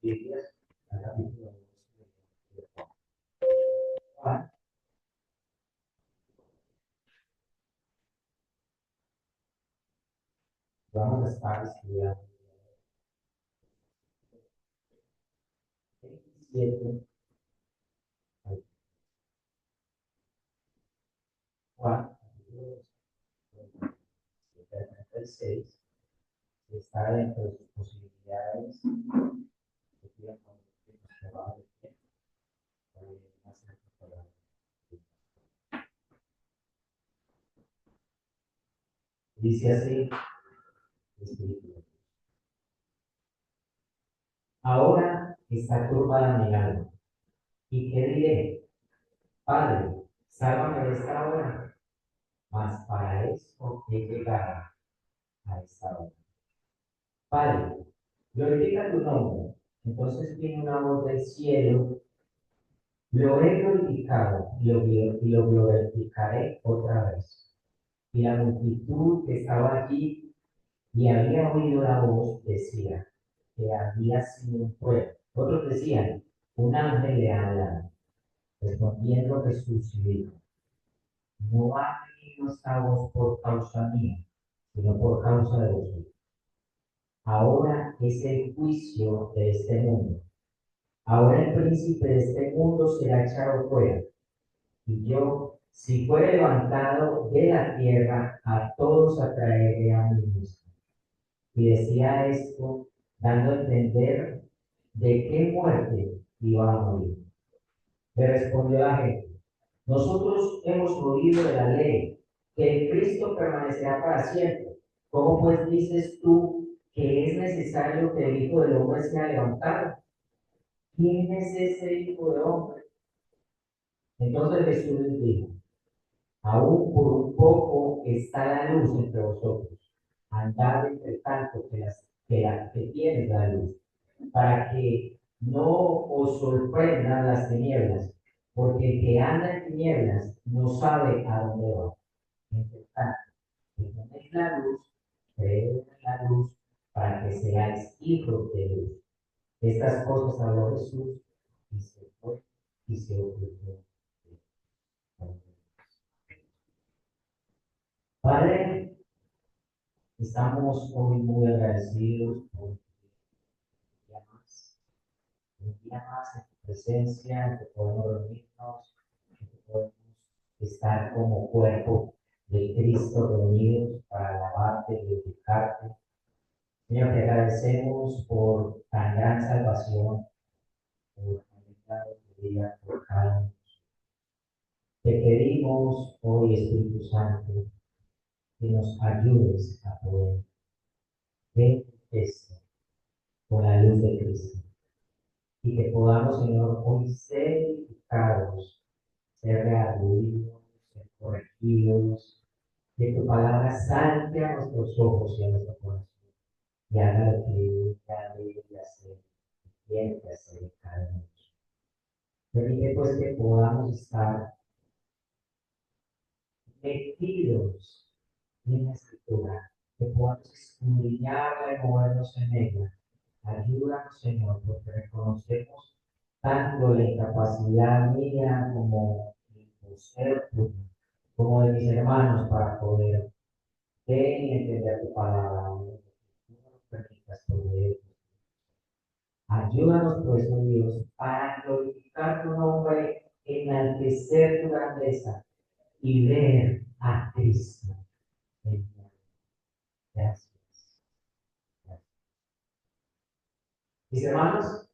Biblias al capítulo 12 de Juan. Vamos a estar estudiando 27 al Juan, capítulo 12, 36, está dentro de sus posibilidades de tiempo que nos llevaba de tiempo para hacer esta palabra. Dice así, Espíritu de Dios. Ahora está turbada mi alma. ¿Y qué diré? Padre, sálvame de esta hora. Mas para esto he llegado a esta hora. Padre, glorifica tu nombre. Entonces vino una voz del cielo. Lo he glorificado y lo glorificaré otra vez. Y la multitud que estaba allí y había oído la voz decía que había sido un fuego. Otros decían, un ángel le ha hablado. Respondiendo Jesús y dijo, no ha venido esta voz por causa mía, sino por causa de vosotros. Ahora es el juicio de este mundo. Ahora el príncipe de este mundo será echado fuera. Y yo, si fuere levantado de la tierra, a todos atraeré a mí mismo. Y decía esto, dando a entender de qué muerte iba a morir. Le respondió la gente, nosotros hemos oído de la ley, que el Cristo permanecerá para siempre. ¿Cómo pues dices tú que es necesario que el Hijo del Hombre sea levantado? ¿Quién es ese Hijo del Hombre? Entonces Jesús les dijo, aún por un poco está la luz entre vosotros. Andad entre tanto que tienes la luz, para que no os sorprendan las tinieblas, porque el que anda en tinieblas no sabe a dónde va. Entre tanto, que tenéis la luz, creed en la luz, para que seáis hijos de luz. Estas cosas habló Jesús y se fue y se ocultó. Padre, estamos hoy muy agradecidos por un día más en tu presencia, en que podemos reunirnos, en que podemos estar como cuerpo de Cristo reunidos para alabarte y glorificarte. Señor, te agradecemos por tan gran salvación, por la vida, por cada uno. Te pedimos hoy, Espíritu Santo, que nos ayudes a poder ver esto con la luz de Cristo y que podamos, Señor, hoy ser edificados, ser redarguidos, ser corregidos, que tu palabra salte a nuestros ojos y a nuestro corazón y haga lo que ya debe hacer, tiene que hacer en cada uno. Permite pues que podamos estar metidos en la escritura, que podamos escudriñarla y movernos en ella. Ayúdanos, Señor, porque reconocemos tanto la incapacidad mía como mi concepto, como de mis hermanos para poder ver y entender tu palabra. Tú nos permitas poder. Ayúdanos, pues, oh Dios, para glorificar tu nombre, enaltecer tu grandeza y ver a Cristo. Gracias. Gracias. Mis hermanos,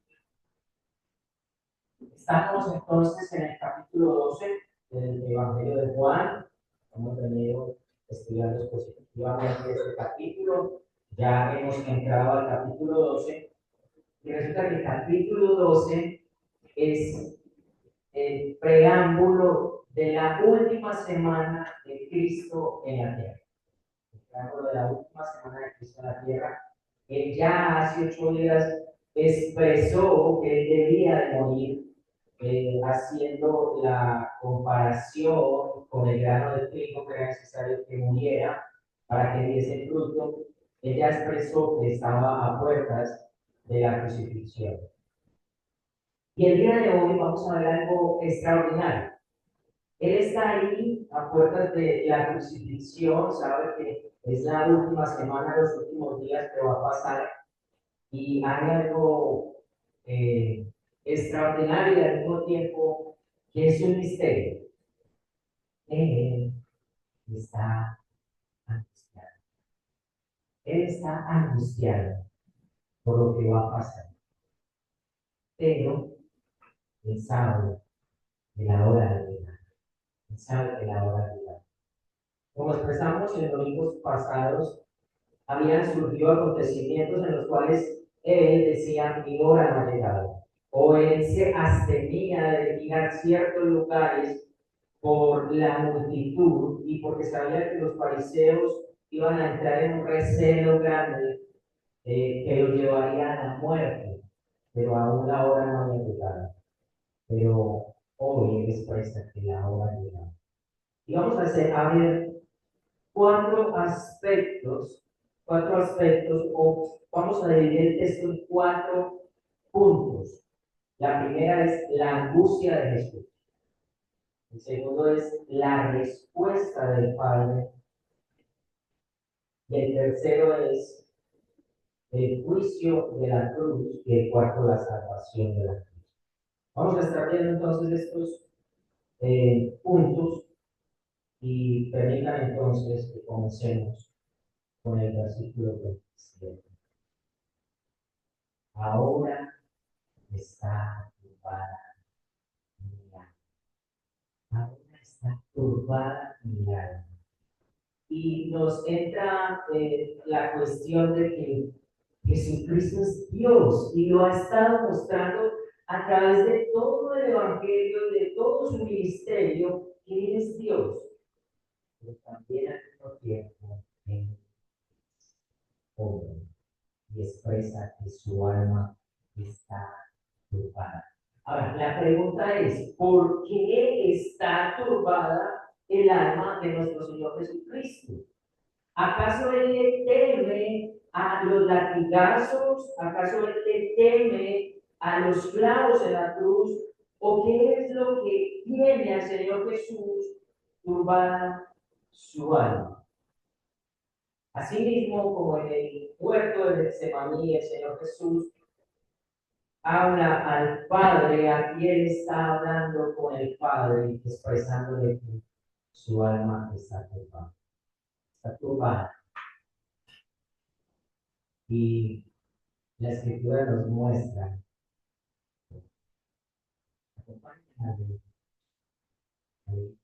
estamos entonces en el capítulo 12 del Evangelio de Juan. Hemos venido estudiando expositivamente este capítulo. Ya hemos entrado al capítulo 12. Y resulta que el capítulo 12 es el preámbulo de la última semana de Cristo en la tierra. El preámbulo de la última semana de Cristo en la tierra. Él ya hace 8 días expresó que él debía de morir, haciendo la comparación con el grano de trigo que era necesario que muriera para que diese fruto. Él ya expresó que estaba a puertas de la crucifixión. Y el día de hoy vamos a ver algo extraordinario. Él está ahí a puertas de la crucifixión, sabe que es la última semana, los últimos días que va a pasar, y hay algo eh, extraordinario y al mismo tiempo que es un misterio. Él está angustiado. Él está angustiado por lo que va a pasar, pero él sabe de la hora de llegar. Él sabe de la hora de llegar. Como expresamos en domingos pasados, habían surgido acontecimientos en los cuales él decía, mi hora no ha llegado. O él se abstenía de ir a ciertos lugares por la multitud y porque sabía que los fariseos iban a entrar en un recelo grande que los llevaría a la muerte. Pero aún la hora no había llegado. Pero hoy él expresa que la hora ha llegado. Y vamos a hacer, a ver cuatro aspectos, o vamos a dividir el texto en cuatro puntos. La primera es la angustia de Jesús. El segundo es la respuesta del Padre. Y el tercero es el juicio de la cruz. Y el cuarto, la salvación de la cruz. Vamos a estar viendo entonces estos puntos y permitan entonces que comencemos con el versículo 27. Ahora está turbada mi alma. Ahora está turbada mi alma. Y nos entra la cuestión de que Jesucristo es Dios y lo ha estado mostrando a través de todo el Evangelio, de todo su ministerio, que Él es Dios, pero también al mismo tiempo es hombre y expresa que su alma está turbada. Ahora, la pregunta es, ¿por qué está turbada el alma de nuestro Señor Jesucristo? ¿Acaso Él le teme a los latigazos? ¿Acaso Él le teme a los clavos en la cruz? ¿O qué es lo que tiene al Señor Jesús turbada su alma? Asimismo, como en el huerto de Getsemaní, el Señor Jesús habla al Padre, aquí Él está hablando con el Padre, expresándole que su alma está turbada. Está turbada. Y la Escritura nos muestra, acompáñame al-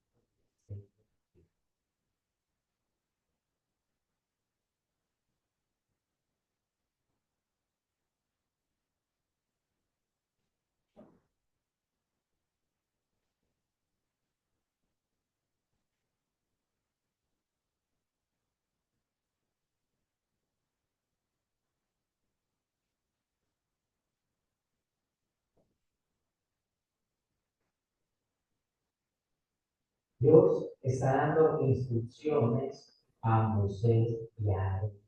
Dios está dando instrucciones a Moisés y a Aarón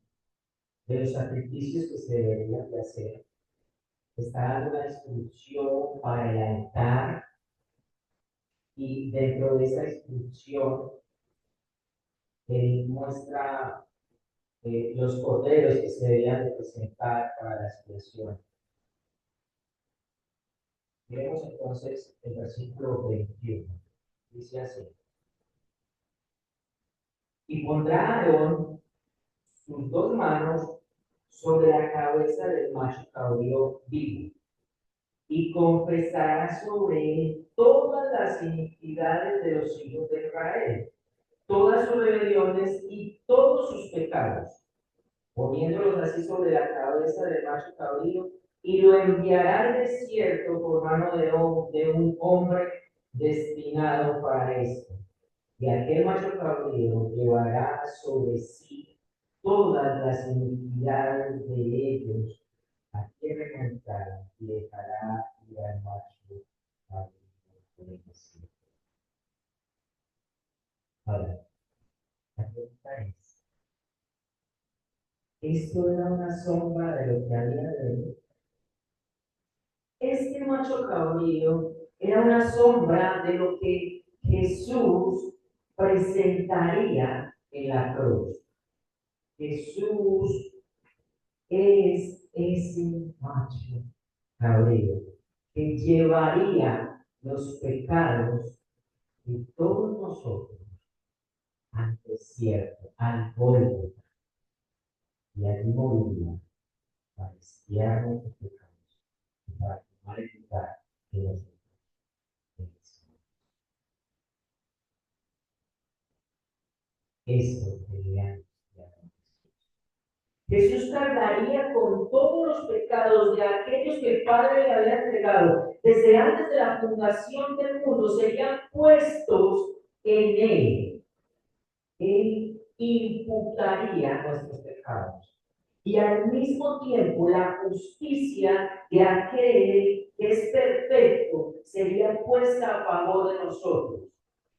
de los sacrificios que se deberían de hacer. Está dando una instrucción para el altar y dentro de esa instrucción Él muestra los corderos que se debían de presentar para la expiación. Miremos entonces el versículo 21. Dice así: y pondrá Aarón sus dos manos sobre la cabeza del macho cabrío vivo y confesará sobre él todas las iniquidades de los hijos de Israel, todas sus rebeliones y todos sus pecados, poniéndolos así sobre la cabeza del macho cabrío, y lo enviará al desierto por mano de un hombre destinado para esto. Y aquel macho cabrío llevará sobre sí todas las iniquidades de ellos, a quien remontará y dejará ir al macho cabrío por el desierto. Ahora, la pregunta es, ¿esto era una sombra de lo que había de venir? Este macho cabrío era una sombra de lo que Jesús presentaría en la cruz. Jesús es ese macho cabrío que llevaría los pecados de todos nosotros al desierto, al Gólgota, y allí moriría para expiar nuestros pecados y para tomar el lugar de nosotros. Eso quería Jesús cargaría con todos los pecados de aquellos que el Padre le había entregado desde antes de la fundación del mundo, serían puestos en él. Él imputaría nuestros pecados. Y al mismo tiempo la justicia de aquel que es perfecto sería puesta a favor de nosotros.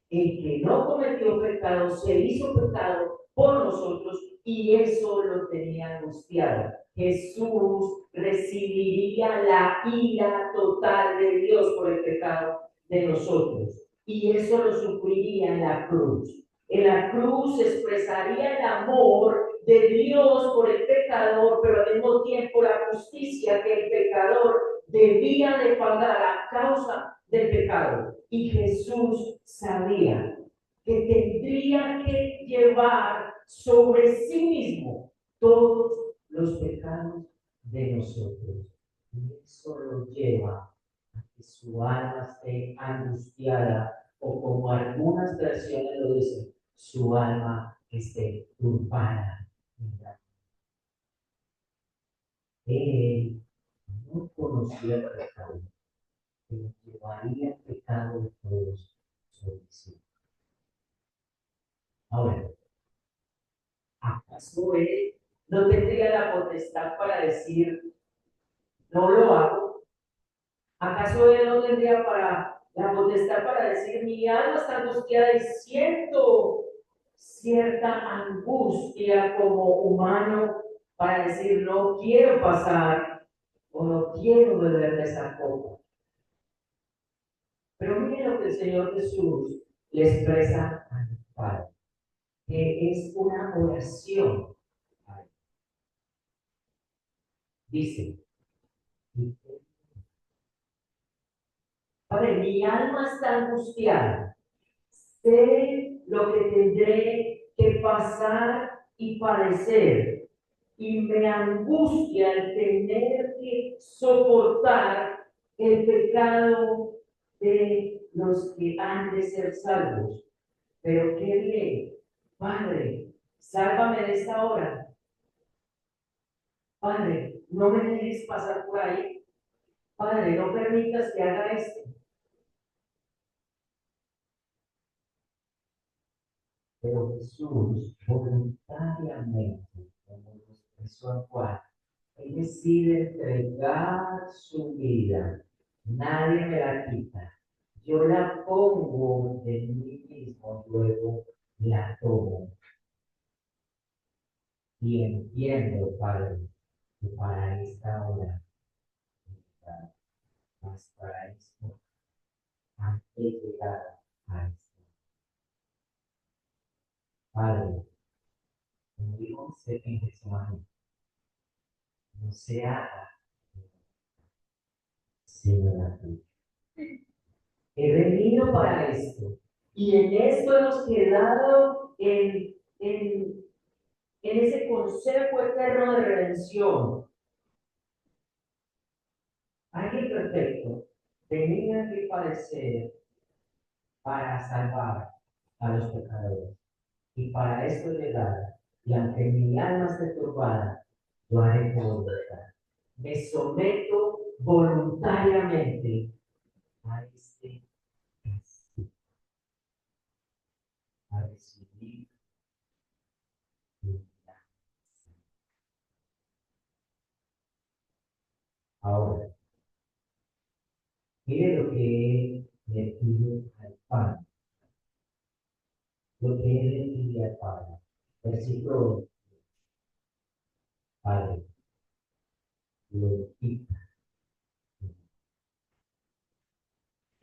El que no cometió pecado se hizo pecado por nosotros y eso lo tenía angustiado. Jesús recibiría la ira total de Dios por el pecado de nosotros y eso lo sufriría en la cruz. En la cruz expresaría el amor de Dios por el pecador, pero al mismo tiempo la justicia que el pecador debía de pagar a causa del pecado. Y Jesús sabía que tendría que llevar sobre sí mismo todos los pecados de nosotros. Y eso lo lleva a que su alma esté angustiada, o como algunas versiones lo dicen, su alma esté turbada. Él no conocía el pecado, pero llevaría el pecado de todos sobre sí. Ahora, ¿acaso él no tendría la potestad para decir, no lo hago? ¿Acaso él no tendría la potestad para decir, mi alma está angustiada y siento cierta angustia como humano para decir, no quiero pasar o no quiero beber de esa copa? Pero miren lo que el Señor Jesús le expresa al Padre, que es una oración. Dice, Padre, mi alma está angustiada. Sé lo que tendré que pasar y padecer. Y me angustia el tener que soportar el pecado de los que han de ser salvos. Pero qué bien, Padre, sálvame de esta hora. Padre, no me dejes pasar por ahí. Padre, no permitas que haga esto. Pero Jesús voluntariamente, como lo expresó a Juan, él decide entregar su vida. Nadie me la quita. Yo la pongo de mí mismo, luego la tomo. Y entiendo, Padre, que para esta hora, más para esto, antes de llegar a esto. Padre, como dijo usted en Getsemaní, no se haga sino la tuya. He venido para esto. Y en esto hemos quedado en ese consejo eterno de redención. Alguien perfecto tenía que padecer para salvar a los pecadores. Y para esto llegar, y aunque mi alma esté turbada, yo haré tu voluntad. Me someto voluntariamente a este castigo, a recibir mi vida. Ahora, mire lo que él le pide al Padre. Lo que él le pide al Padre. Versículo 8. Padre, glorifica.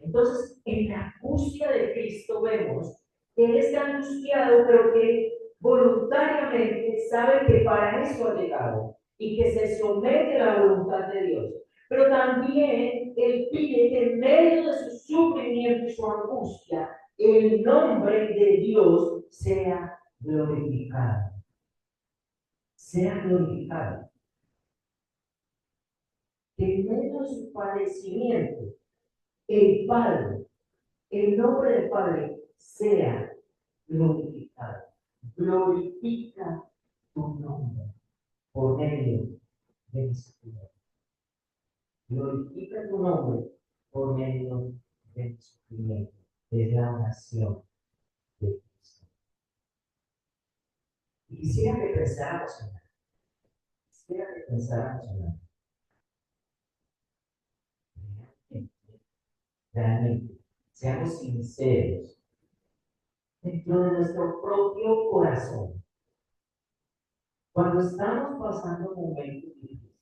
Entonces, en la angustia de Cristo vemos que Él está angustiado, pero que voluntariamente sabe que para eso ha llegado y que se somete a la voluntad de Dios. Pero también Él pide que en medio de su sufrimiento y su angustia, el nombre de Dios sea glorificado. Sea glorificado. Que en medio de su padecimiento, el Padre, el nombre del Padre sea glorificado. Glorifica tu nombre por medio de mi sufrimiento. Glorifica tu nombre por medio de mi sufrimiento. Es la oración de Cristo. Y quisiera que pensáramos en algo. Quisiera que pensáramos en algo. Realmente, seamos sinceros dentro de nuestro propio corazón. Cuando estamos pasando momentos difíciles,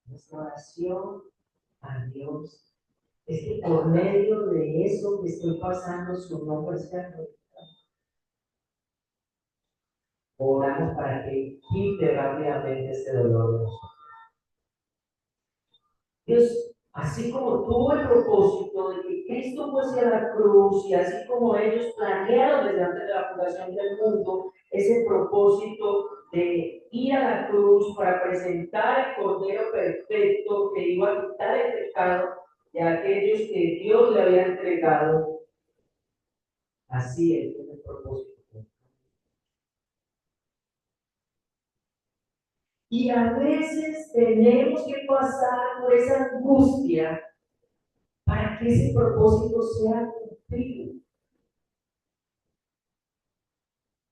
nuestra oración a Dios es que por medio de eso que estoy pasando, su nombre sea glorificado. Oramos para que quite rápidamente ese dolor de nosotros. Dios, así como tuvo el propósito de que Cristo fuese a la cruz y así como ellos planearon desde antes de la fundación del mundo, ese propósito de ir a la cruz para presentar el Cordero perfecto que iba a quitar el pecado de aquellos que Dios le había entregado, así es el propósito. Y a veces tenemos que pasar por esa angustia para que ese propósito sea cumplido.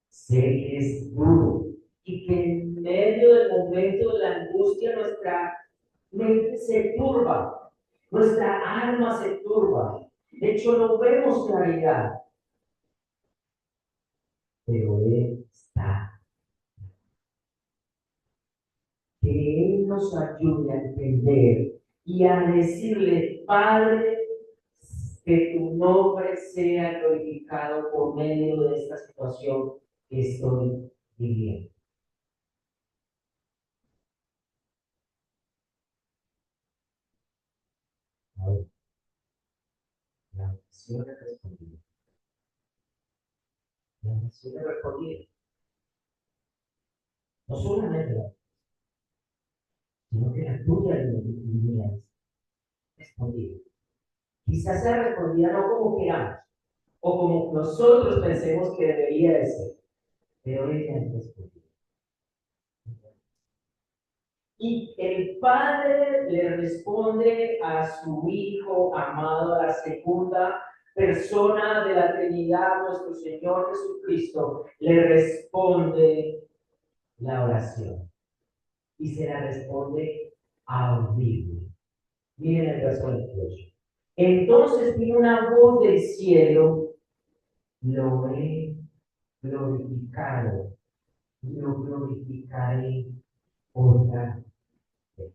Sé que es duro y que en medio del momento de la angustia nuestra mente se turba, nuestra alma se turba. De hecho, no vemos claridad, pero Él está. Que Él nos ayude a entender y a decirle, Padre, que tu nombre sea glorificado por medio de esta situación que estoy viviendo. Ahora, la oración es respondida. La oración es respondida. No solamente la, sino que la tuya y la mía es respondida. Quizás sea respondida no como queramos o como nosotros pensemos que debería de ser, pero ella es respondida. Y el Padre le responde a su Hijo amado, a la segunda persona de la Trinidad, nuestro Señor Jesucristo, le responde la oración. Y se la responde audible. Miren el verso 28. Entonces vino una voz del cielo, lo he glorificado, lo glorificaré otra vez.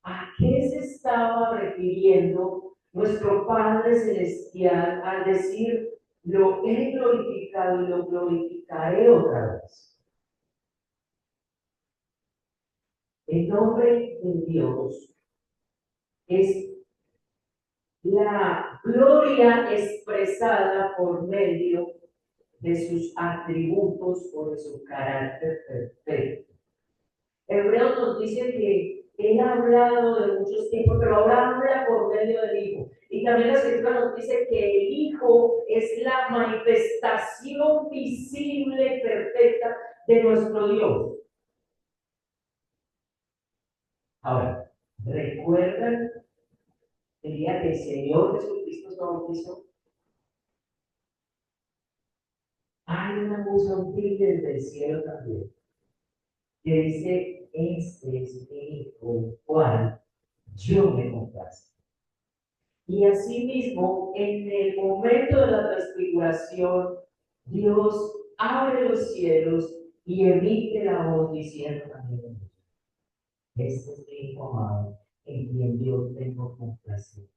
¿A qué se estaba refiriendo nuestro Padre Celestial al decir, lo he glorificado y lo glorificaré otra vez? El nombre de Dios es la gloria expresada por medio de sus atributos o de su carácter perfecto. Hebreos nos dice que Él ha hablado de muchos tiempos, pero ahora habla por medio del Hijo. Y también la Escritura nos dice que el Hijo es la manifestación visible, perfecta de nuestro Dios. Ahora, ¿recuerdan el día que el Señor Jesucristo se bautizó? Hay una voz audible desde el cielo también, que dice, este es mi Hijo, el cual yo me complazco. Y asimismo, en el momento de la transfiguración, Dios abre los cielos y emite la voz diciendo también, este es mi Hijo amado, en quien yo tengo complacencia.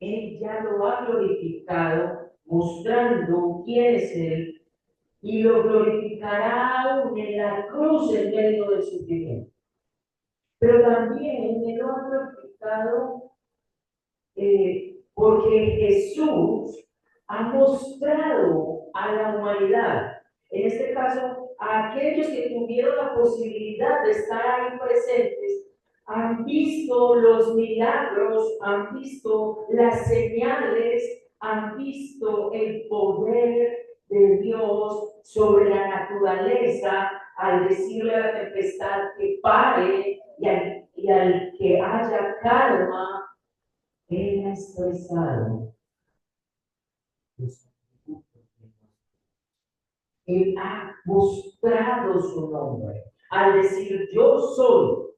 Él ya lo ha glorificado, mostrando quién es Él, y lo glorificará aún en la cruz en medio del sufrimiento. Pero también Él lo ha glorificado porque Jesús ha mostrado a la humanidad, en este caso a aquellos que tuvieron la posibilidad de estar ahí presentes, han visto los milagros, han visto las señales, han visto el poder de Dios sobre la naturaleza al decirle a la tempestad que pare y al que haya calma. Él ha expresado sus atributos. Él ha mostrado su nombre. Al decir yo soy,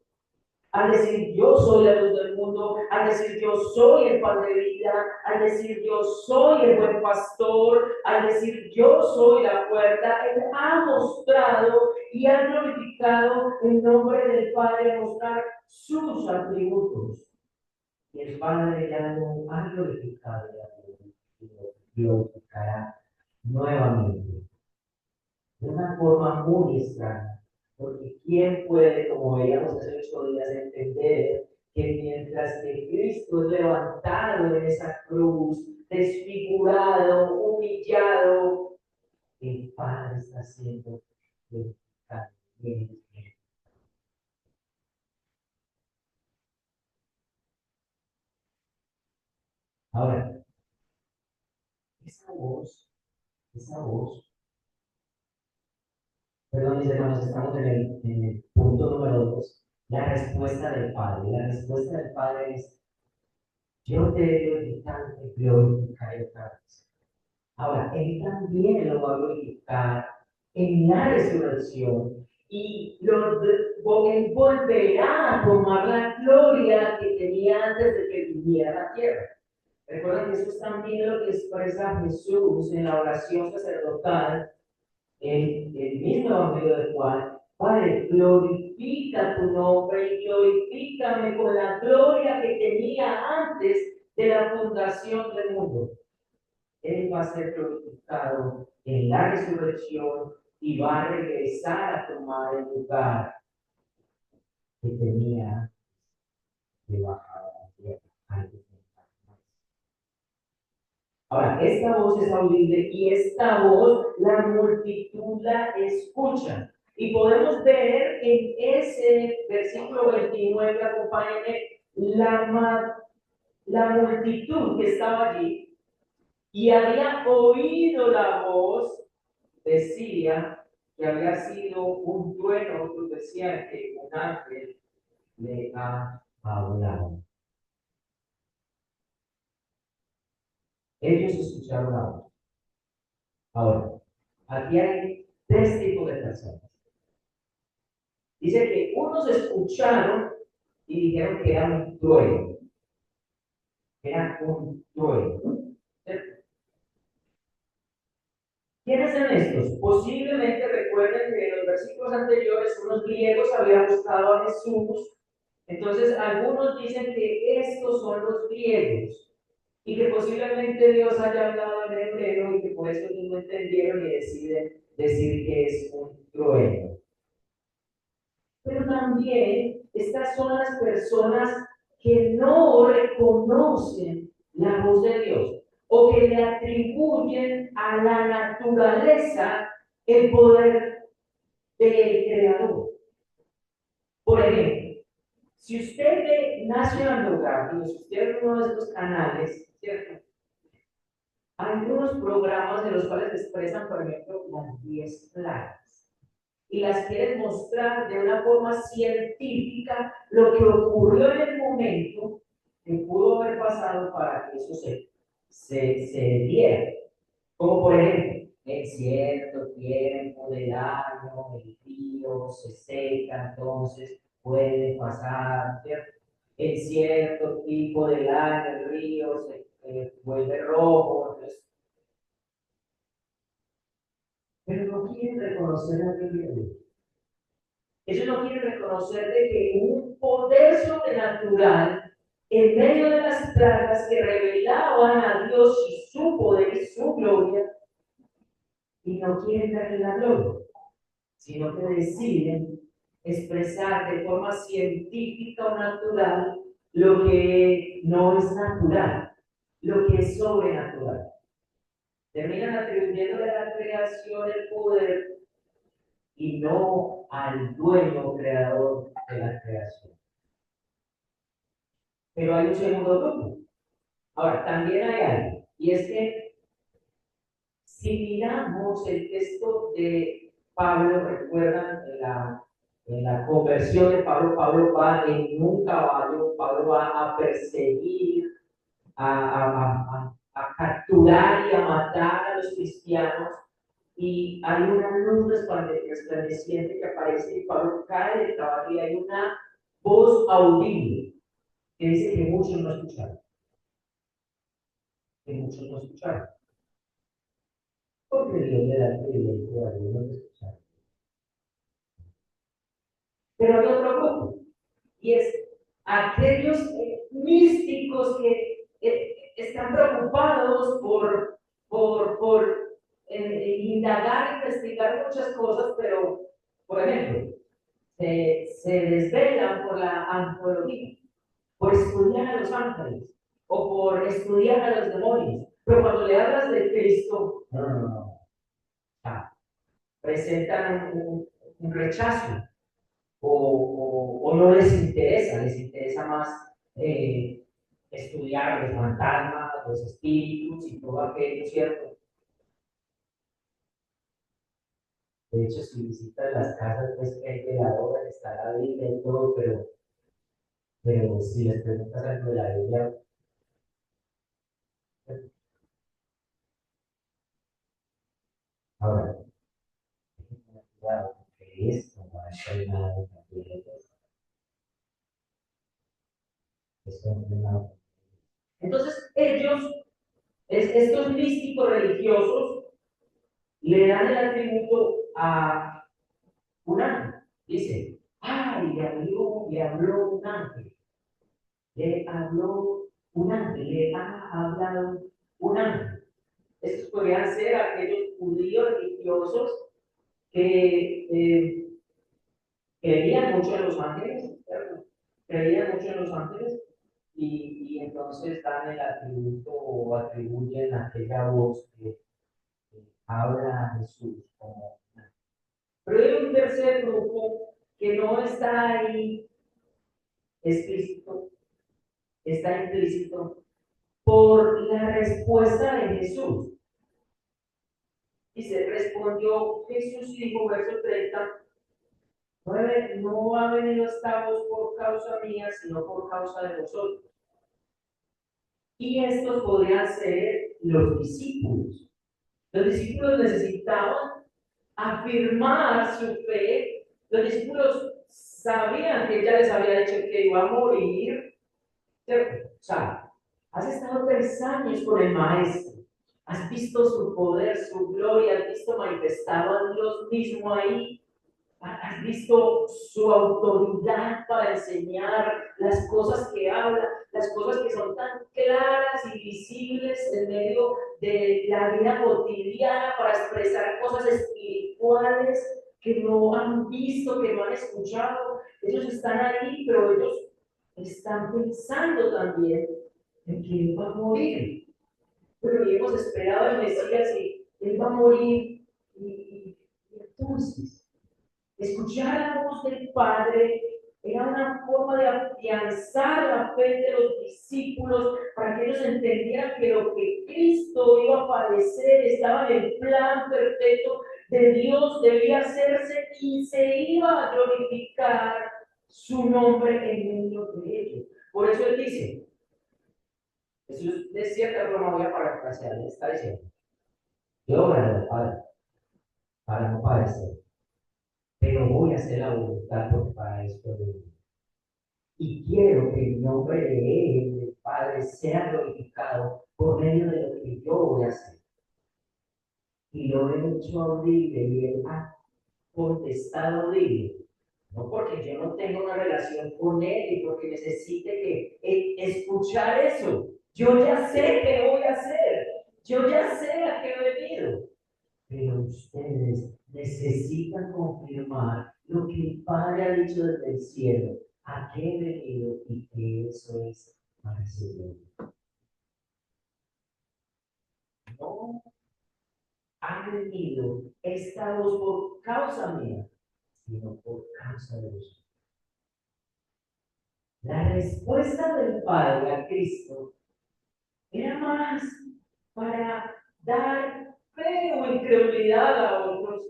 al decir yo soy la luz del mundo, al decir yo soy el pan de vida, al decir yo soy el buen pastor, al decir yo soy la puerta, Él ha mostrado y ha glorificado el nombre del Padre, a mostrar sus atributos. Y el Padre ya lo ha glorificado y lo glorificará nuevamente. De una forma muy extraña. Porque ¿quién puede, como veíamos hace 8 días, entender que mientras que Cristo es levantado en esa cruz, desfigurado, humillado, el Padre está siendo glorificado? Ahora, esa voz, perdón, mis hermanos, estamos en el punto número 2, la respuesta del Padre. La respuesta del Padre es: yo te he glorificado, te glorificaré otra vez. Ahora, Él también lo va a glorificar en la resurrección y Él volverá a tomar la gloria que tenía antes de que viniera a la tierra. Recuerden que eso es también lo que expresa Jesús en la oración sacerdotal, en el mismo Evangelio de Juan. Padre, glorifica tu nombre y glorifícame con la gloria que tenía antes de la fundación del mundo. Él va a ser glorificado en la resurrección y va a regresar a tomar el lugar que tenía debajo de la tierra antes de la. Ahora, esta voz es audible y esta voz la multitud la escucha. Y podemos ver en ese versículo 29, acompáñenme, la multitud que estaba allí y había oído la voz, decía que había sido un trueno, otros decían que un ángel le ha hablado. Ellos escucharon la voz. Ahora, aquí hay 3 tipos de personas. Dice que unos escucharon y dijeron que era un trueno. Era un trueno. ¿Quiénes son estos? Posiblemente recuerden que en los versículos anteriores unos griegos habían buscado a Jesús. Entonces, algunos dicen que estos son los griegos y que posiblemente Dios haya hablado en hebreo y que por eso no entendieron y deciden decir que es un trueno. Pero también estas son las personas que no reconocen la voz de Dios o que le atribuyen a la naturaleza el poder del Creador. Por ejemplo, si usted ve National Geographic, si usted ve uno de estos canales, ¿cierto? Hay algunos programas de los cuales expresan, por ejemplo, las 10 plagas y las quieren mostrar de una forma científica lo que ocurrió en el momento que pudo haber pasado para que eso se diera. Como por ejemplo, en cierto tiempo del año el río se seca, entonces puede pasar, ¿cierto? En cierto tipo del año el río se vuelve rojo, entonces, pero no quieren reconocer la Biblia. Ellos no quieren reconocer de que un poder sobrenatural en medio de las plagas que revelaban a Dios y su poder y su gloria, y no quieren darle la gloria, sino que deciden expresar de forma científica o natural lo que no es natural, lo que es sobrenatural. Terminan atribuyendo a la creación el poder y no al dueño creador de la creación. Pero hay un segundo grupo. Ahora, también hay algo, y es que si miramos el texto de Pablo, recuerdan en la conversión de Pablo, Pablo va en un caballo, Pablo va a perseguir, a capturar y a matar a los cristianos, y hay una luz resplandeciente que aparece y Pablo cae del caballo y hay una voz audible que dice que muchos no escucharon, que muchos no escucharon, porque Dios le da el privilegio a algunos de escuchar. Pero hay otro grupo, y es aquellos místicos que están preocupados por indagar, investigar muchas cosas, pero, por ejemplo, se desvelan por la antropología, por estudiar a los ángeles o por estudiar a los demonios. Pero cuando le hablas de Cristo, no. Presentan un rechazo o no les interesa más estudiar los fantasmas, los espíritus y todo aquello, ¿cierto? De hecho, si visitas las casas, pues que hay veladoras, está la Biblia y todo, pero si les preguntas algo de la Biblia, ahora, cuidado, porque esto no es nada de la Biblia, esto no es nada. Entonces, estos místicos religiosos, le dan el atributo a un ángel. Dice, ay, le habló un ángel, le habló un ángel, le ha hablado un ángel. Estos podrían ser aquellos judíos religiosos que creían mucho en los ángeles, ¿cierto? Creían mucho en los ángeles y entonces dan el atributo o atribuyen aquella voz que habla a Jesús como. Pero hay un tercer grupo que no está ahí explícito, está implícito por la respuesta de Jesús. Dice, respondió Jesús y dijo, verso 30, no ha venido esta voz por causa mía, sino por causa de vosotros. Y estos podrían ser los discípulos. Los discípulos necesitaban afirmar su fe. Los discípulos sabían que ya les había dicho que iba a morir, ¿cierto? O sea, has estado 3 años con el Maestro, has visto su poder, su gloria, has visto manifestado a Dios mismo ahí, has visto su autoridad para enseñar las cosas que habla, las cosas que son tan claras y visibles en medio de la vida cotidiana para expresar cosas espirituales que no han visto, que no han escuchado. Ellos están ahí, pero ellos están pensando también en que Él va a morir. Pero hemos esperado el Mesías y Él va a morir. Y entonces, escuchar la voz del Padre era una forma de afianzar la fe de los discípulos para que ellos entendieran que lo que Cristo iba a padecer estaba en el plan perfecto de Dios, debía hacerse y se iba a glorificar su nombre en medio de ellos. Por eso él dice, Jesús de cierta forma voy a parafrasear, él está diciendo, yo oraré al Padre para no padecer, pero voy a hacer la voluntad porque para esto de y quiero que el nombre de Él, del Padre, sea glorificado por medio de lo que yo voy a hacer. Y lo he hecho audible y Él ha contestado audible No porque yo no tengo una relación con Él y porque necesite escuchar eso. Yo ya sé qué voy a hacer. Yo ya sé a qué he venido. Pero ustedes necesitan confirmar lo que el Padre ha dicho desde el cielo. A qué he venido y que eso es para su gloria. No ha venido esta voz por causa mía, sino por causa de vosotros. La respuesta del Padre a Cristo era más para dar fe o incredulidad a otros,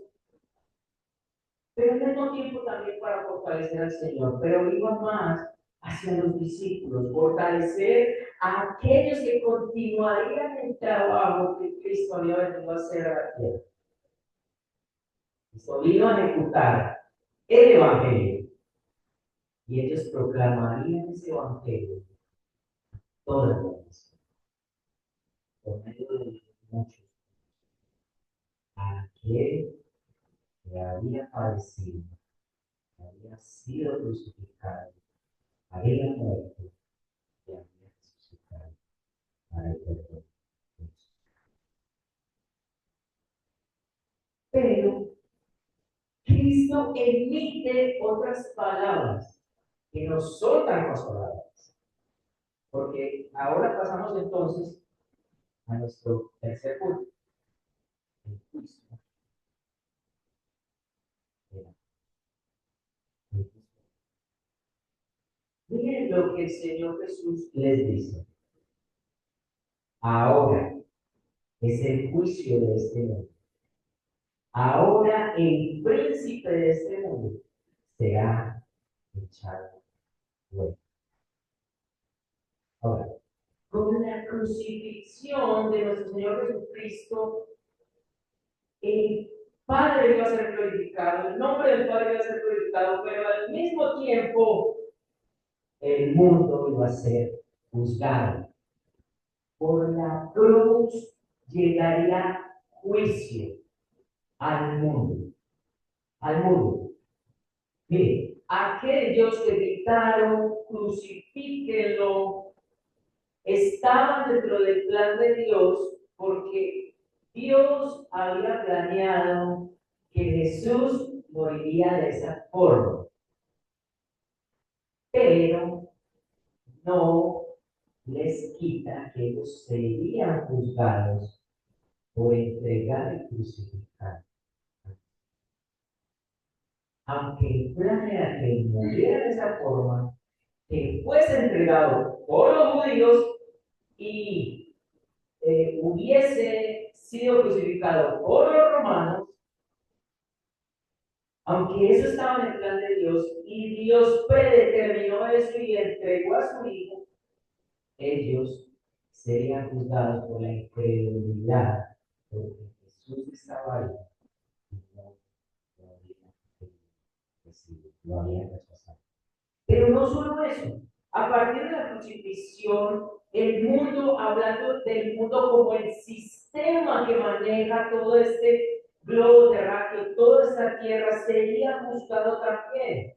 pero al mismo tiempo también para fortalecer al Señor. Pero iba más hacia los discípulos, fortalecer a aquellos que continuarían el trabajo que Cristo había venido a hacer a la tierra. Cristo vino a ejecutar el Evangelio y ellos proclamarían ese Evangelio todas las naciones, por medio de muchos, a aquel que había padecido, que había sido crucificado, había muerto y había resucitado para el perdón. Pero Cristo emite otras palabras que no son tan consoladoras. Porque ahora pasamos entonces a nuestro tercer punto, el juicio. Miren lo que el Señor Jesús les dice. Ahora es el juicio de este mundo. Ahora el príncipe de este mundo será echado fuera. Ahora, con la crucifixión de nuestro Señor Jesucristo, el Padre iba a ser glorificado, el nombre del Padre iba a ser glorificado, pero al mismo tiempo el mundo iba a ser juzgado. Por la cruz llegaría juicio al mundo. Al mundo. Mire, aquellos que gritaron, crucifíquenlo, estaban dentro del plan de Dios porque Dios había planeado que Jesús moriría de esa forma. Pero no les quita que ellos serían juzgados por entregar y crucificar. Aunque el plan era que él muriera de esa forma, que fuese entregado por los judíos y hubiese sido crucificado por los romanos, aunque eso estaba en el plan de Dios y Dios predeterminó eso y entregó a su hijo, ellos serían juzgados por la incredulidad, porque Jesús estaba ahí y no lo habían recibido, lo habían rechazado. Pero no solo eso, a partir de la crucifixión, el mundo, hablando del mundo como el sistema que maneja todo este globo terráqueo, toda esta tierra, sería juzgado también.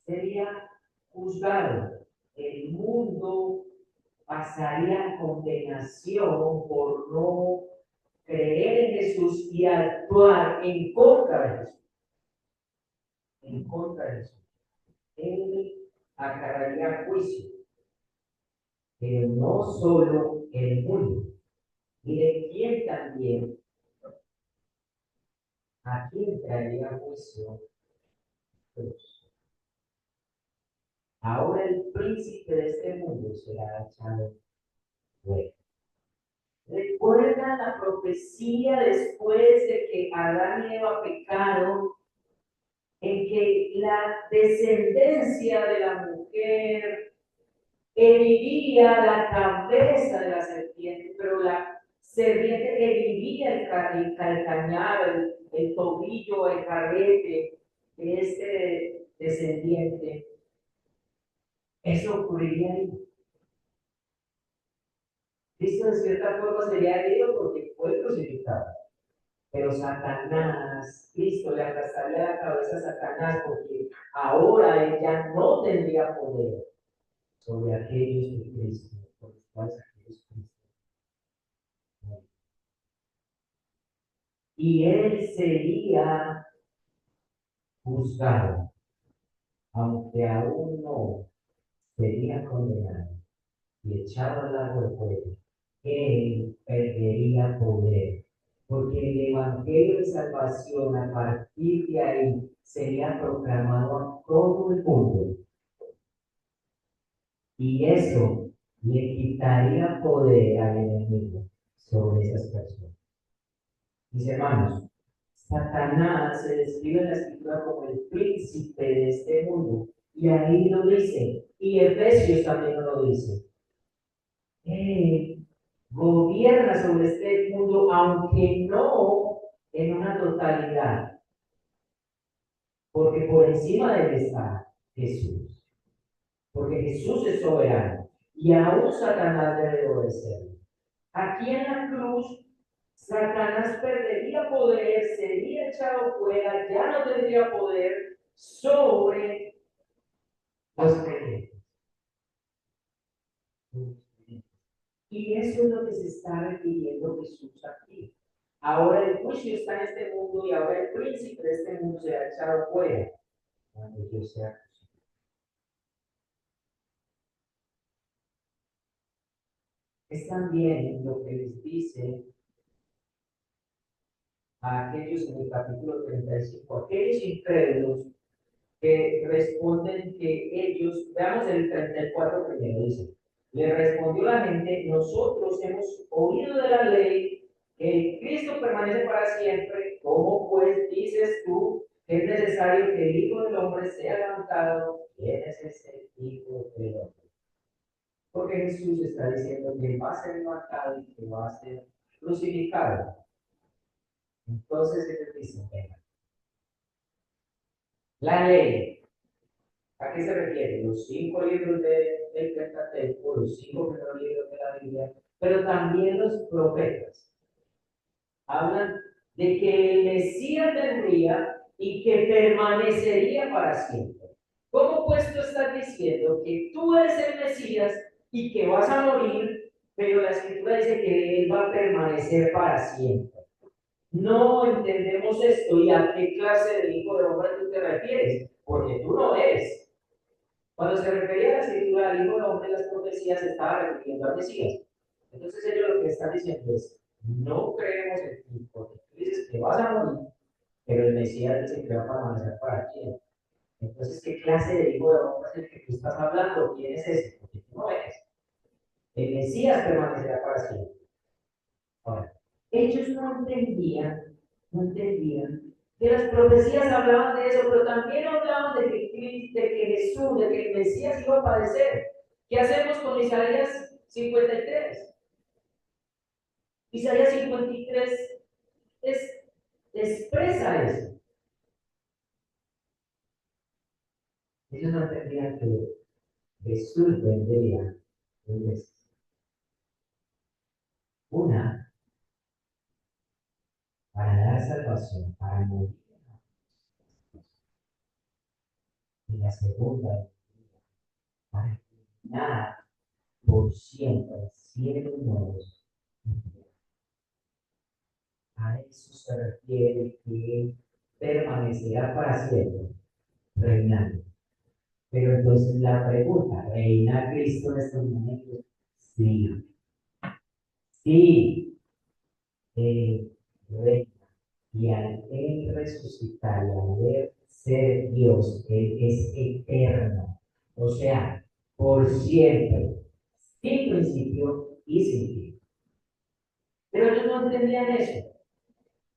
Sería juzgado. El mundo pasaría condenación por no creer en Jesús y actuar en contra de Jesús. En contra de Jesús. Él acarrearía juicio, pero no solo el mundo. Mire quién también, a quién traería juicio Dios. Ahora el príncipe de este mundo será echado fuera. Recuerda la profecía después de que Adán y Eva pecaron, en que la descendencia de la mujer heriría la cabeza de la serpiente, pero la serpiente heriría el calcañar, el tobillo, el carrete de este descendiente. Eso ocurriría ahí. Cristo de cierta forma sería herido porque fue crucificado. Pero Satanás, Cristo le aplastaría la cabeza a Satanás porque ahora él ya no tendría poder sobre aquellos que Cristo, por los cuales aquellos Cristo. Y él sería juzgado, aunque aún no sería condenado y echado al lago de fuego. Él perdería poder, porque el evangelio de salvación a partir de ahí sería proclamado a todo el mundo. Y eso le quitaría poder al enemigo sobre esas personas. Mis hermanos, Satanás se describe en la escritura como el príncipe de este mundo. Y ahí lo dice. Y Efesios también lo dice. Él gobierna sobre este mundo, aunque no en una totalidad. Porque por encima de él está Jesús. Porque Jesús es soberano. Y aún Satanás debe obedecerlo. Aquí en la cruz, Satanás perdería poder, sería echado fuera, ya no tendría poder sobre los creyentes. Y eso es lo que se está refiriendo Jesús aquí. Ahora el juicio está en este mundo y ahora el príncipe de este mundo será echado fuera cuando yo sea crucificado. Es también lo que les dice a aquellos en el capítulo 35, aquellos incrédulos que responden que ellos, veamos el 34 primero, dice, le respondió la gente, nosotros hemos oído de la ley que Cristo permanece para siempre, ¿cómo pues dices tú que es necesario que el Hijo del Hombre sea levantado? ¿Quién es ese Hijo del Hombre? Porque Jesús está diciendo que va a ser levantado y que va a ser crucificado. Entonces ellos dicen, venga, la ley. ¿A qué se refiere? Los 5 libros del Pentateuco, los 5 primeros libros de la Biblia, pero también los profetas. Hablan de que el Mesías vendría y que permanecería para siempre. ¿Cómo pues tú estás diciendo que tú eres el Mesías y que vas a morir, pero la Escritura dice que Él va a permanecer para siempre? No entendemos esto y a qué clase de hijo de hombre tú te refieres, porque tú no eres. Cuando se refería a la escritura al Hijo del Hombre, las profecías se estaba refiriendo al Mesías. Entonces ellos lo que están diciendo es, no creemos en ti, porque tú dices que vas a morir, pero el Mesías dice que va a permanecer para siempre. Entonces, ¿qué clase de Hijo de Hombre es el que tú estás hablando? ¿Quién es ese? Porque tú no eres. El Mesías permanecerá para siempre. Ahora, ellos no entendían que las profecías hablaban de eso, pero también hablaban de que Jesús, de que el Mesías iba a padecer. ¿Qué hacemos con Isaías 53? Isaías 53 expresa eso. Ellos no entendían que Jesús vendría dos veces. Una, para dar salvación, para morir. Y la segunda, para terminar por siempre, cielos nuevos. A eso se refiere que Él permanecerá para siempre, reinando. Pero entonces la pregunta, ¿reina Cristo en estos momentos? Sí, sí, Él reina. Y al Él resucitar y al Él ser Dios, Él es eterno. O sea, por siempre, sin principio y sin fin. Pero ellos no entendían eso.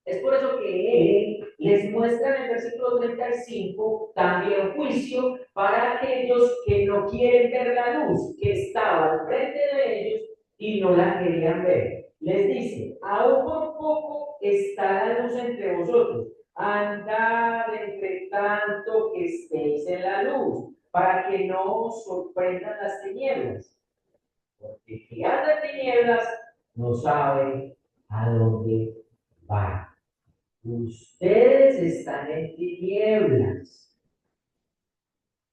Es por eso que Él les muestra en el versículo 35 también juicio para aquellos que no quieren ver la luz que estaba al frente de ellos y no la querían ver. Les dice, aún por poco está la luz entre vosotros. Andad entre tanto que estéis en la luz, para que no os sorprendan las tinieblas. Porque quien anda en tinieblas no sabe a dónde va. Ustedes están en tinieblas.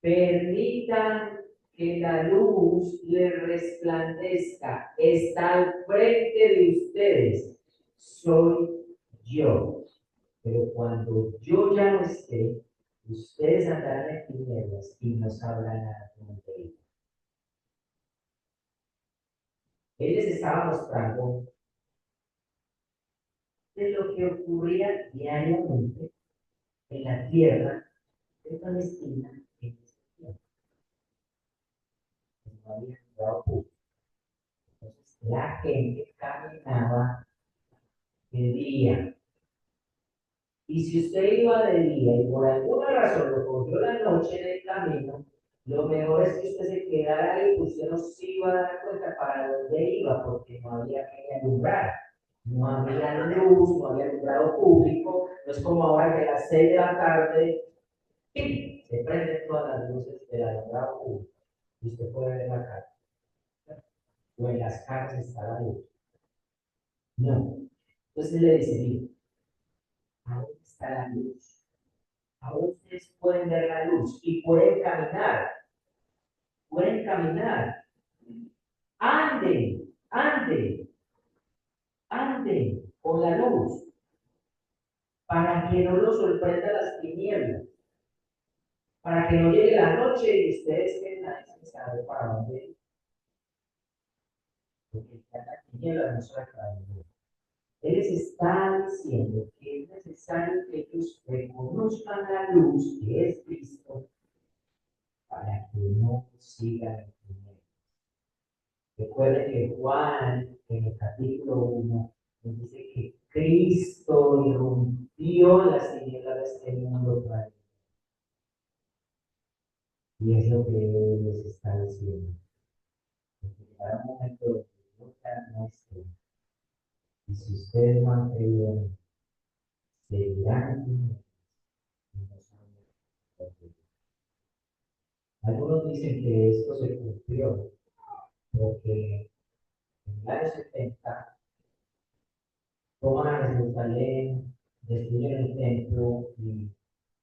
Permitan que la luz les resplandezca. Está al frente de ustedes. Soy yo. Pero cuando yo ya no esté, ustedes andarán en tinieblas y no sabrán nada de él. Él les estaba mostrando de lo que ocurría diariamente en la tierra de Palestina en ese tiempo. No había llegado público. Entonces la gente caminaba de día. Y si usted iba de día y por alguna razón lo cogió la noche en el camino, lo mejor es que usted se quedara ahí, pues usted no se iba a dar cuenta para dónde iba, porque no había que alumbrar. No había luz, no había alumbrado público, no es como ahora que a las 6 de la tarde ¡pim! Se prenden todas las luces del alumbrado público y usted puede ver la calle. O en las calles está la luz. No. Entonces le dice, mire, ahí está la luz. Ahora ustedes pueden ver la luz y pueden caminar. Pueden caminar. Anden, anden, anden con la luz para que no los sorprenda las tinieblas. Para que no llegue la noche y ustedes estén ahí sin saber para dónde ir. Porque ya la tiniebla no se acaba. Él les está diciendo que es necesario que ellos reconozcan la luz que es Cristo para que no sigan en tinieblas. Recuerden que Juan, en el capítulo 1, nos dice que Cristo irrumpió las tinieblas de este mundo para él. Y es lo que Él les está diciendo. Porque llegará un momento donde yo ya no esté. Y si ustedes no han creído en mí, seguirán en tinieblas y no saben lo que es. Algunos dicen que esto se cumplió porque en el año 70 toman a Jerusalén, destruyen el templo y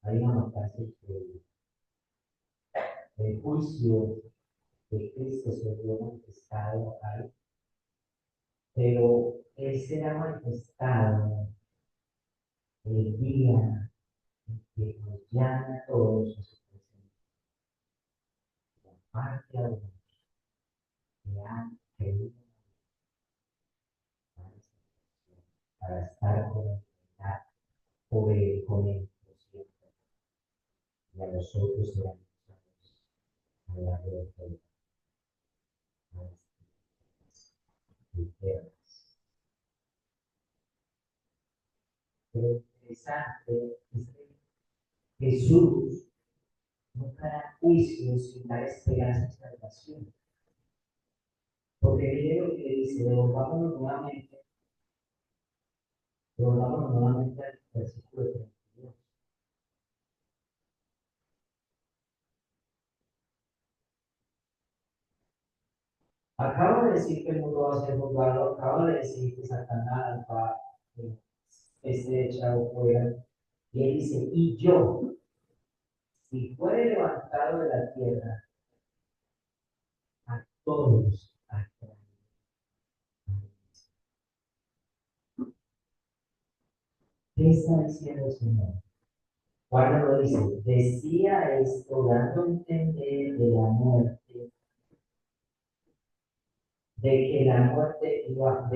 hay una notación que el juicio de Cristo se vio manifestado ahí, pero él será manifestado el día en que nos llame a todos a su presencia, la parte a los que han creído para estar con él, con él por siempre, y a nosotros serán a la gloria a las eternas. Pero lo interesante es que Jesús no dará juicio sin dar esperanza y salvación. Porque mire lo que dice, devolvámonos nuevamente al versículo 32. Acabo de decir que el mundo va a ser juzgado, acabo de decir que Satanás va a ser echado fuera. Y él dice, y yo, si fuere levantado de la tierra, a todos atraeré. ¿Qué está diciendo el Señor? Cuando lo dice, decía esto dando a entender de la muerte, de que muerte iba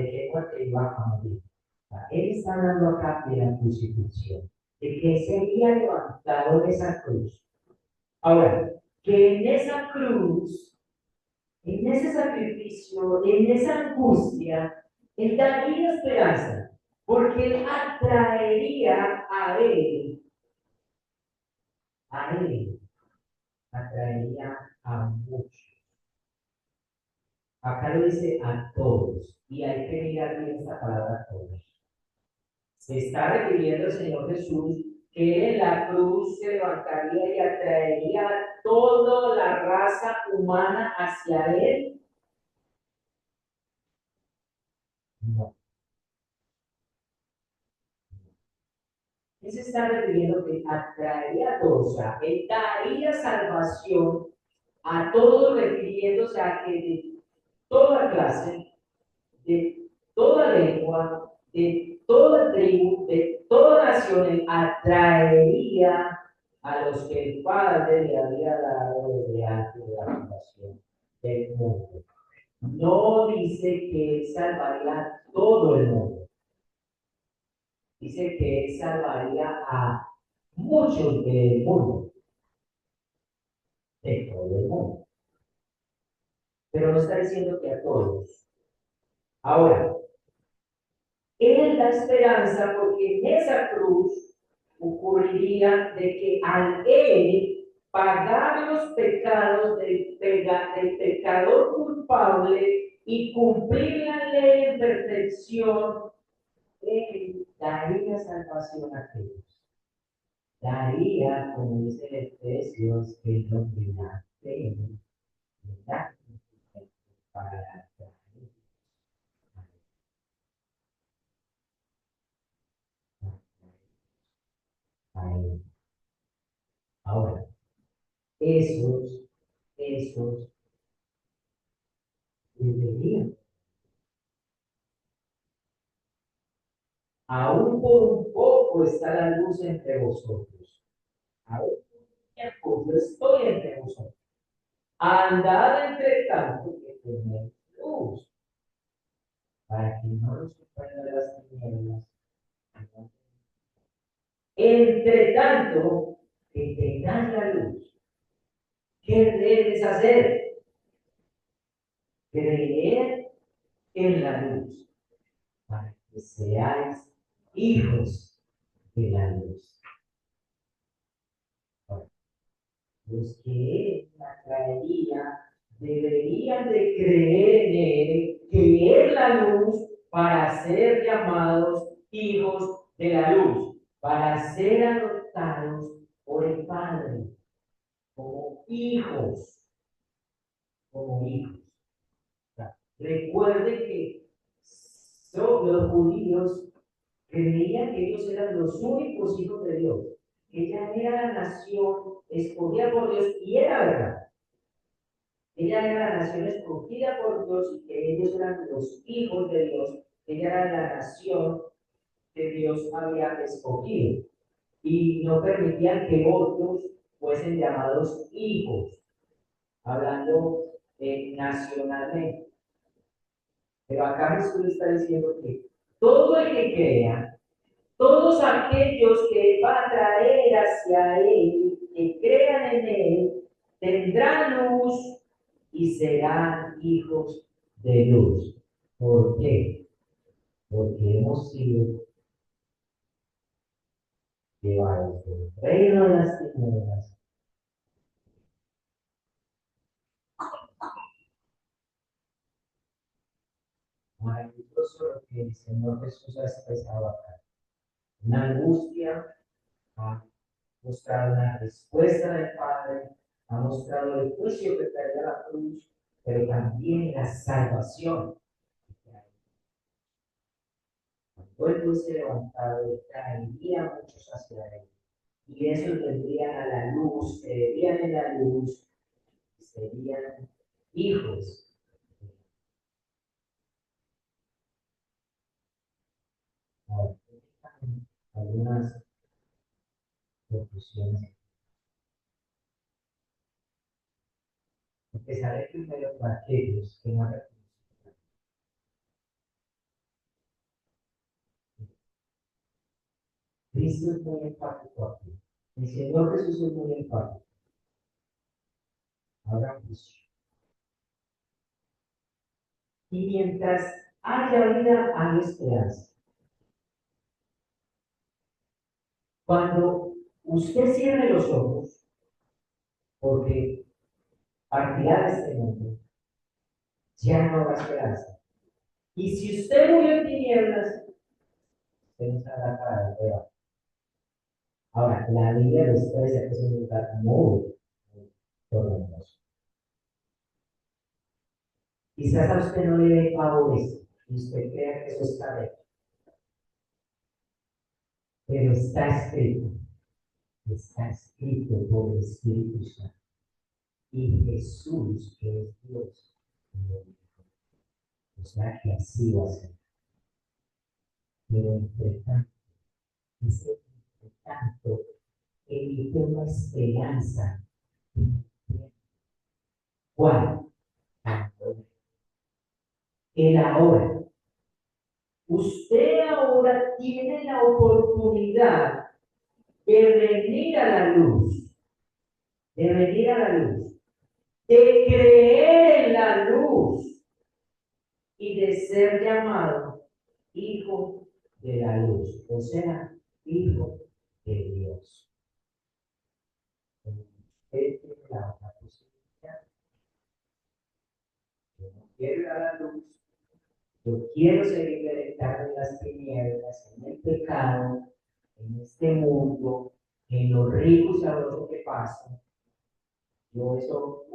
a morir. O sea, él está hablando acá de la crucifixión, de que sería levantado de esa cruz. Ahora, que en esa cruz, en ese sacrificio, en esa angustia, él daría esperanza, porque él atraería a él, atraería a muchos. Acá lo dice a todos, y hay que mirar bien esta palabra a todos. Se está refiriendo el Señor Jesús que en la cruz se levantaría y atraería a toda la raza humana hacia él. No. Él se está refiriendo que atraería a todos, o sea, él daría salvación a todos, refiriéndose a que de toda clase, de toda lengua, de toda tribu, de toda nación, él atraería a los que el Padre le había dado desde antes de la fundación del mundo. No dice que él salvaría a todo el mundo, dice que él salvaría a muchos del mundo, de todo el mundo, pero no está diciendo que a todos. Ahora, él da esperanza porque en esa cruz ocurriría de que al él pagar los pecados del pecador culpable y cumplir la ley en perfección, él daría salvación a todos. Daría, como dice el Efesios, que no tenga fe, ¿verdad? Para a él. Ahora, esos deberían, aún por un poco está la luz entre vosotros. Aún por un tiempo yo estoy entre vosotros. Andad entre tanto que tenéis luz, para que no los sorprenda las tinieblas. Entre tanto que tengáis la luz, ¿qué debes hacer? Creer en la luz, para que seáis hijos de la luz. Los que él atraería deberían de creer en él, que es la luz, para ser llamados hijos de la luz, para ser adoptados por el Padre, como hijos, como hijos. O sea, recuerde que los judíos creían que ellos eran los únicos hijos de Dios. Ella era la nación escogida por Dios y era verdad. Ella era la nación escogida por Dios y que ellos eran los hijos de Dios. Ella era la nación que Dios había escogido. Y no permitían que otros fuesen llamados hijos, hablando nacionalmente. Pero acá Jesús está diciendo que todo el que crea, todos aquellos que va a traer hacia Él, que crean en Él, tendrán luz y serán hijos de luz. ¿Por qué? Porque hemos sido llevados del reino de las tinieblas. Maravilloso lo que el Señor Jesús ha expresado acá. Una angustia, ha mostrado una respuesta del Padre, ha mostrado el juicio que traía la cruz, pero también la salvación. Cuando Él fuese levantado, traería a muchos hacia Él. Y esos vendrían a la luz, creerían en la luz, y serían hijos. Ahora, algunas conclusiones. Empezaré primero con aquellos que no reconocen. Cristo es muy enfático aquí. El Señor Jesús es muy enfático. Habrá juicio. Y mientras haya vida, hay esperanza. Cuando usted cierre los ojos, porque partirá de este mundo, ya no habrá esperanza. Y si usted murió en tinieblas, usted no sabrá para dónde va. Ahora, la Biblia nos expresa que es un lugar muy tormentoso. Quizás a usted no le dé pavor eso, y usted crea que eso está bien. pero está escrito por el Espíritu Santo. Y Jesús, que es Dios, lo dijo. O sea que así va a ser. Pero entre tanto, dice, entre tanto, emite una esperanza. ¿Cuál? El ahora. Usted ahora tiene la oportunidad de venir a la luz, de venir a la luz, de creer en la luz y de ser llamado hijo de la luz, o sea, hijo de Dios. Usted tiene la otra posibilidad. Yo no quiero ir a la luz, yo quiero seguir delectando en las tinieblas, en el pecado, en este mundo, en lo rico y sabroso que pasa. Yo eso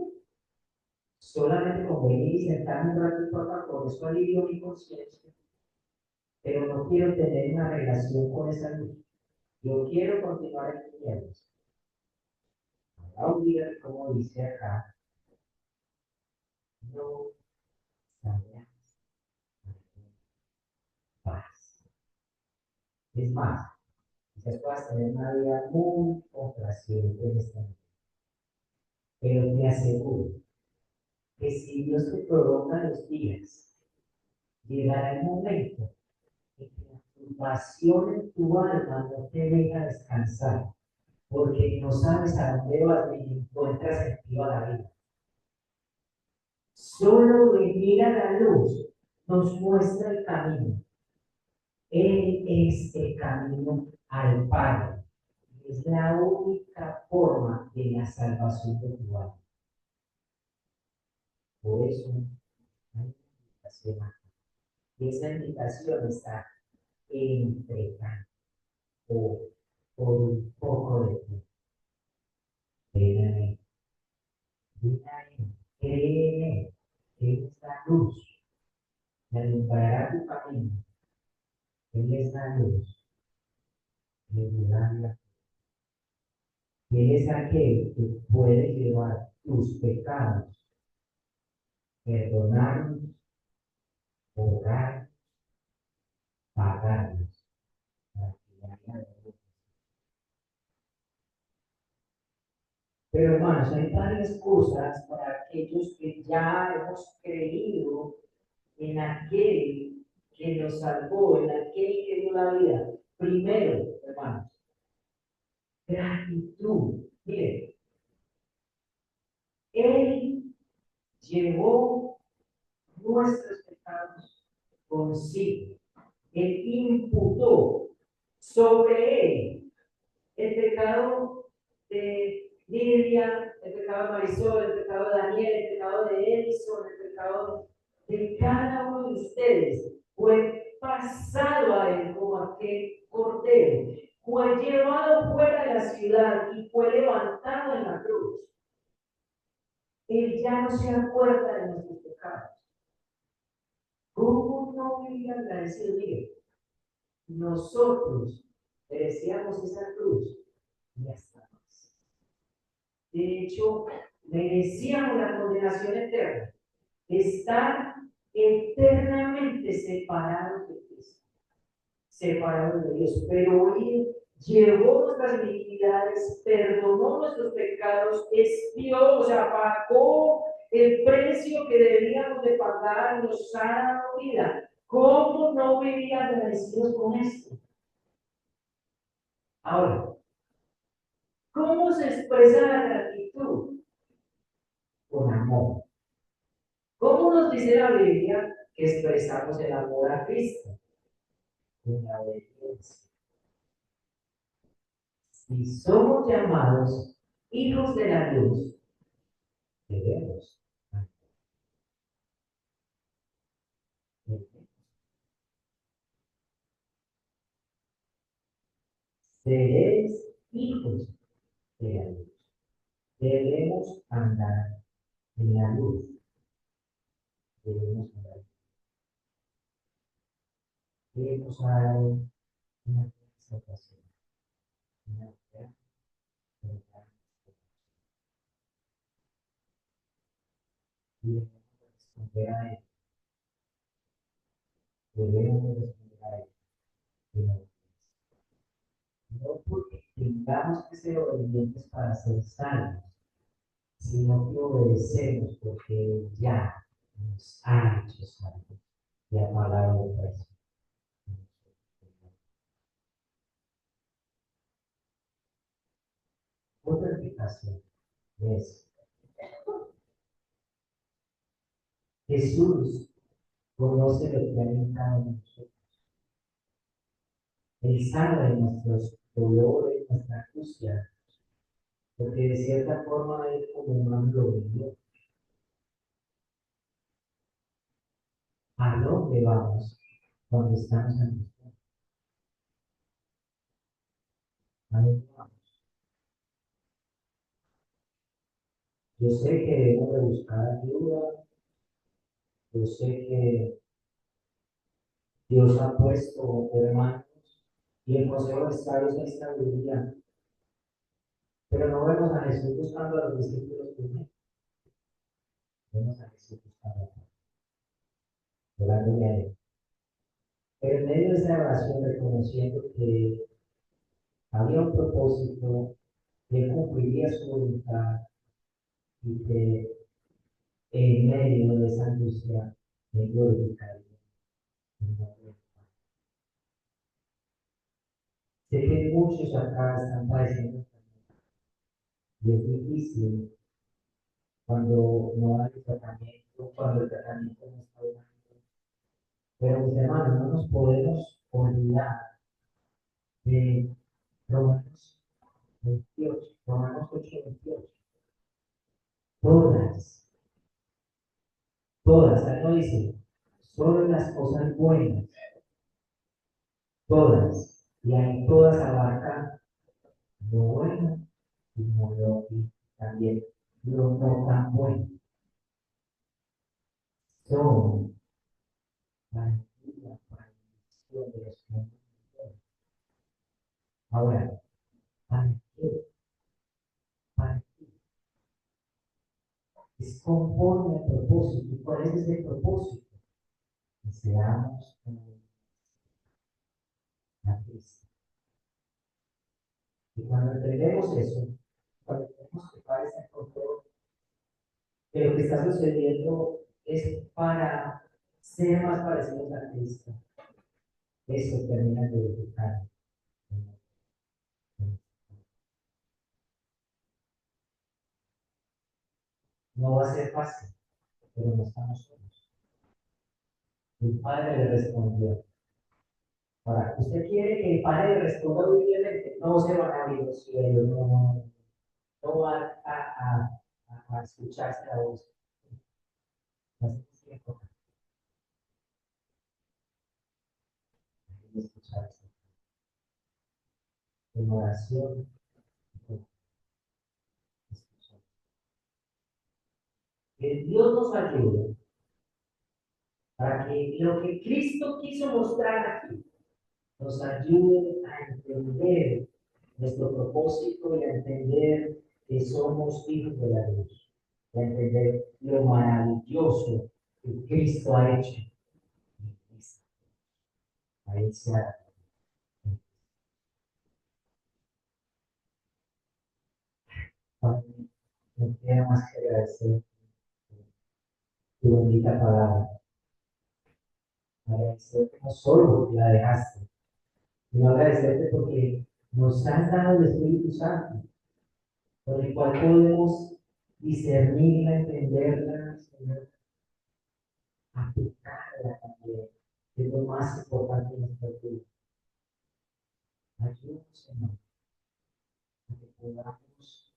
solamente con venir y sentarme un ratito acá, por eso alivio mi conciencia, pero no quiero tener una relación con esa luz. Yo quiero continuar en tinieblas. Ahora olvídate como dice acá, no sabrás paz. Es más, quizás puedas tener una vida muy complaciente en esta vida, pero te aseguro que si Dios te prolonga los días, llegará el momento en que la turbación en tu alma no te deja descansar, porque no sabes a dónde vas ni encuentras sentido a la vida. Solo venir a la luz nos muestra el camino. Él es el camino al Padre. Es la única forma de la salvación de tu alma. Por eso hay una invitación acá. Y esa invitación está entregando por un poco de ti. Ven a él, ven a él, cree en él. Él es la luz, que alumbrará tu camino. Él es la luz, que ilumina. Él es aquel que puede llevar tus pecados, perdonarnos, borrar, pagarnos. Para que haya luz. Pero hermanos, hay varias cosas para aquellos que ya hemos creído en aquel que nos salvó, en aquel que dio la vida. Primero, hermanos, gratitud. Mire, Él llevó nuestros pecados consigo. Él imputó sobre Él el pecado de Lidia, el pecado de Marisol, el pecado de Daniel, el pecado de Edison, el pecado de cada uno de ustedes. Fue pasado a Él como aquel cordero. Fue llevado fuera de la ciudad y fue levantado en la cruz. Él ya no se acuerda de nuestros pecados. ¿Cómo no vivir agradecido? Mire, nosotros merecíamos esa cruz y hasta más. De hecho, merecíamos la condenación eterna. Estar eternamente separados de Cristo, separados de Dios. Pero Él llevó nuestras iniquidades, perdonó nuestros pecados, expió, o sea, pagó el precio que debíamos de pagar, nos ha dado vida. ¿Cómo no vivir agradecidos con esto? Ahora, ¿cómo se expresa la gratitud? Con amor. ¿Cómo nos dice la Biblia que expresamos el amor a Cristo? Con la obediencia. Si somos llamados hijos de la luz, debemos. Seréis hijos de la luz. Debemos andar en la luz. Debemos andar. Debemos dar una situación. una mujer, una y debemos responder a él, debemos responder a él. Y no porque tengamos que ser obedientes para ser salvos, sino que obedecemos porque Él ya nos ha hecho salvos y ha pagado el precio. Otra explicación es, Jesús conoce lo que hay en cada uno de nosotros. Él sabe nuestros dolores, nuestra angustia, porque de cierta forma Él como humano lo vivió. ¿A dónde vamos cuando estamos angustiados? ¿A dónde vamos? Yo sé que debemos de buscar ayuda, yo sé que Dios ha puesto hermanos y el consejo de sabios es sabiduría, pero no vemos a Jesús buscando a los discípulos primero, vemos a Jesús buscando a Él. Pero en medio de esa oración, reconociendo que había un propósito, que Él cumpliría su voluntad y que en medio de esa angustia, Él glorificaría el nombre del Padre. Sé que muchos acá están padeciendo y es difícil cuando no hay tratamiento, cuando el tratamiento no está dando. Pero mis hermanos, no nos podemos olvidar de Romanos 28, Romanos 8, 28. Todas, todas, ahí no dice, solo las cosas buenas, todas, y ahí todas abarcan lo bueno y también lo no tan bueno. Son la antigua maldición de los que no tienen. Ahora, ¿para qué? ¿Para qué? Es conforme al propósito. ¿Y cuál es ese propósito? Que seamos como a Cristo. Y cuando entendemos eso, cuando entendemos que Padre está en control, que lo que está sucediendo es para ser más parecidos a Cristo, eso termina de edificar. No va a ser fácil, pero no estamos solos. El Padre le respondió. Ahora, ¿usted quiere que el Padre le responda obedientemente? No se van a abrir los cielos, no va a escucharse la voz. No es cierto, hay que escucharse. En oración, escuchar. Que Dios nos ayude para que lo que Cristo quiso mostrar aquí nos ayude a entender nuestro propósito y a entender que somos hijos de la luz, a entender lo maravilloso que Cristo ha hecho. Ahí se ha. No queda más que agradecer tu bendita palabra. Agradecerte no solo porque la dejaste, sino agradecerte porque nos has dado el Espíritu Santo, por el cual podemos discernirla, entenderla, Señor, aplicarla también, que es lo más importante en nuestra vida. Ayúdanos, Señor, a que podamos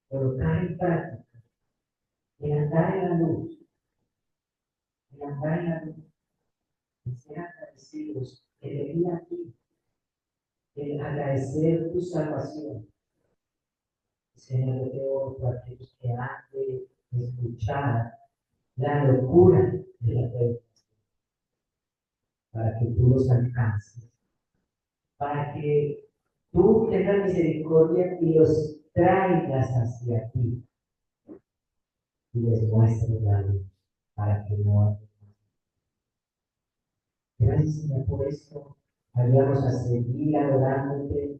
colocar en práctica, en andar en la luz, en andar en la luz, en ser agradecidos, en venir a ti, en agradecer tu salvación. Señor, yo te oro por aquellos que han de escuchar la locura de la fe, para que tú los alcances, para que tú tengas misericordia y los traigas hacia ti y les muestres la luz para que no haya más. Gracias, Señor, por esto. Ayúdanos a seguir adorándote,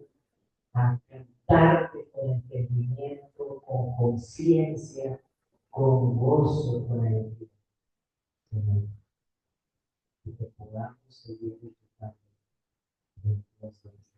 a cantarte con entendimiento, con conciencia, con gozo, con alegría, Señor, y que podamos seguir disfrutando de tu presencia.